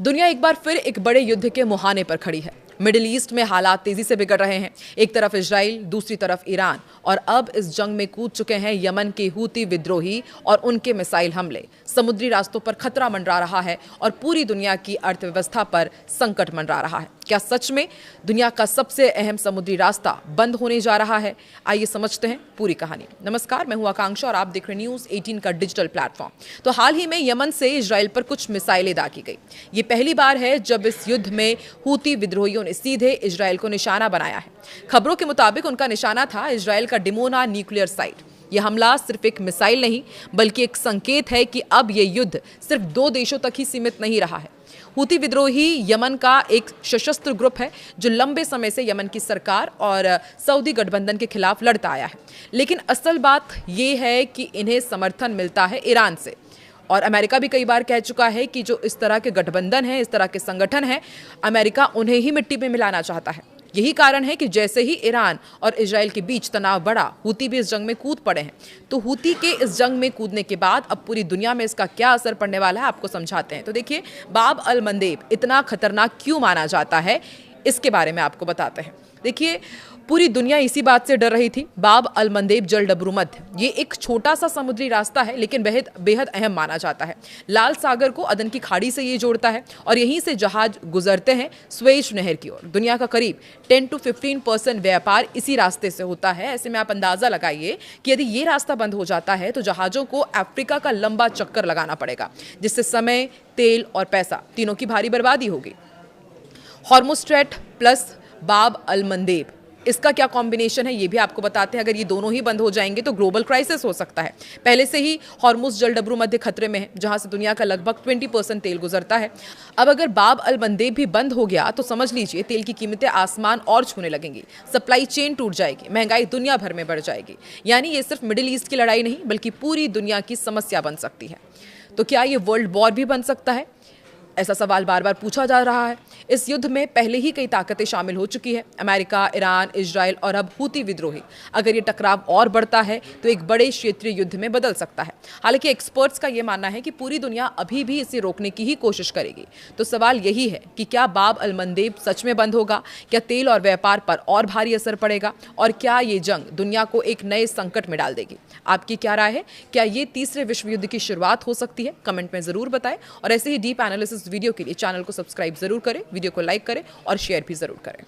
दुनिया एक बार फिर एक बड़े युद्ध के मुहाने पर खड़ी है। मिडिल ईस्ट में हालात तेजी से बिगड़ रहे हैं। एक तरफ इजराइल, दूसरी तरफ ईरान, और अब इस जंग में कूद चुके हैं यमन के हूती विद्रोही और उनके मिसाइल हमले। समुद्री रास्तों पर खतरा मंडरा रहा है और पूरी दुनिया की अर्थव्यवस्था पर संकट मंडरा रहा है। क्या सच में दुनिया का सबसे अहम समुद्री रास्ता बंद होने जा रहा है? आइए समझते हैं पूरी कहानी। नमस्कार, मैं हूं आकांक्षा और आप देख रहे न्यूज़ 18 का डिजिटल प्लेटफॉर्म। तो हाल ही में यमन से इजराइल पर कुछ मिसाइलें दागी गई। ये पहली बार है जब इस युद्ध में हूती विद्रोहियों ने सीधे इजराइल को निशाना बनाया है। खबरों के मुताबिक उनका निशाना था इजराइल का डिमोना न्यूक्लियर साइट। यह हमला सिर्फ एक मिसाइल नहीं बल्कि एक संकेत है कि अब यह युद्ध सिर्फ दो देशों तक ही सीमित नहीं रहा है। हूती विद्रोही यमन का एक सशस्त्र ग्रुप है जो लंबे समय से यमन की सरकार और सऊदी गठबंधन के खिलाफ लड़ता आया है। लेकिन असल बात यह है कि इन्हें समर्थन मिलता है ईरान से, और अमेरिका भी कई बार कह चुका है कि जो इस तरह के गठबंधन है, इस तरह के संगठन है, अमेरिका उन्हें ही मिट्टी में मिलाना चाहता है। यही कारण है कि जैसे ही ईरान और इजराइल के बीच तनाव बढ़ा, हूती भी इस जंग में कूद पड़े हैं। तो हूती के इस जंग में कूदने के बाद अब पूरी दुनिया में इसका क्या असर पड़ने वाला है, आपको समझाते हैं। तो देखिए, बाब अल मंदेब इतना खतरनाक क्यों माना जाता है, इसके बारे में आपको बताते हैं। देखिए, पूरी दुनिया इसी बात से डर रही थी। बाब अल मंदेब जल डबरूमत, ये एक छोटा सा समुद्री रास्ता है लेकिन बेहद अहम माना जाता है। लाल सागर को अदन की खाड़ी से ये जोड़ता है और यहीं से जहाज गुजरते हैं स्वेज नहर की ओर। दुनिया का करीब 10 से 15% व्यापार इसी रास्ते से होता है। ऐसे में आप अंदाजा लगाइए कि यदि ये रास्ता बंद हो जाता है तो जहाजों को अफ्रीका का लंबा चक्कर लगाना पड़ेगा, जिससे समय, तेल और पैसा तीनों की भारी बर्बादी होगी। हॉर्मुज़ स्ट्रेट प्लस बाब अल मंदेब, इसका क्या कॉम्बिनेशन है ये भी आपको बताते हैं। अगर ये दोनों ही बंद हो जाएंगे तो ग्लोबल क्राइसिस हो सकता है। पहले से ही हॉर्मुज़ जल डबरू मध्य खतरे में है, जहां से दुनिया का लगभग 20% तेल गुजरता है। अब अगर बाब अल मंदेब भी बंद हो गया तो समझ लीजिए तेल की कीमतें आसमान और छूने लगेंगी, सप्लाई चेन टूट जाएगी, महंगाई दुनिया भर में बढ़ जाएगी। यानी ये सिर्फ मिडिल ईस्ट की लड़ाई नहीं बल्कि पूरी दुनिया की समस्या बन सकती है। तो क्या ये वर्ल्ड वॉर भी बन सकता है? ऐसा सवाल बार बार पूछा जा रहा है। इस युद्ध में पहले ही कई ताकतें शामिल हो चुकी है, अमेरिका, ईरान, इजराइल और अब हूती विद्रोही। अगर ये टकराव और बढ़ता है तो एक बड़े क्षेत्रीय युद्ध में बदल सकता है। हालांकि एक्सपर्ट्स का यह मानना है कि पूरी दुनिया अभी भी इसे रोकने की ही कोशिश करेगी। तो सवाल यही है कि क्या बाब अल मंदेब सच में बंद होगा? क्या तेल और व्यापार पर और भारी असर पड़ेगा? और क्या ये जंग दुनिया को एक नए संकट में डाल देगी? आपकी क्या राय है? क्या ये तीसरे विश्व युद्ध की शुरुआत हो सकती है? कमेंट में जरूर बताएं और ऐसे ही डीप एनालिसिस वीडियो के लिए चैनल को सब्सक्राइब जरूर करें, वीडियो को लाइक करें और शेयर भी जरूर करें।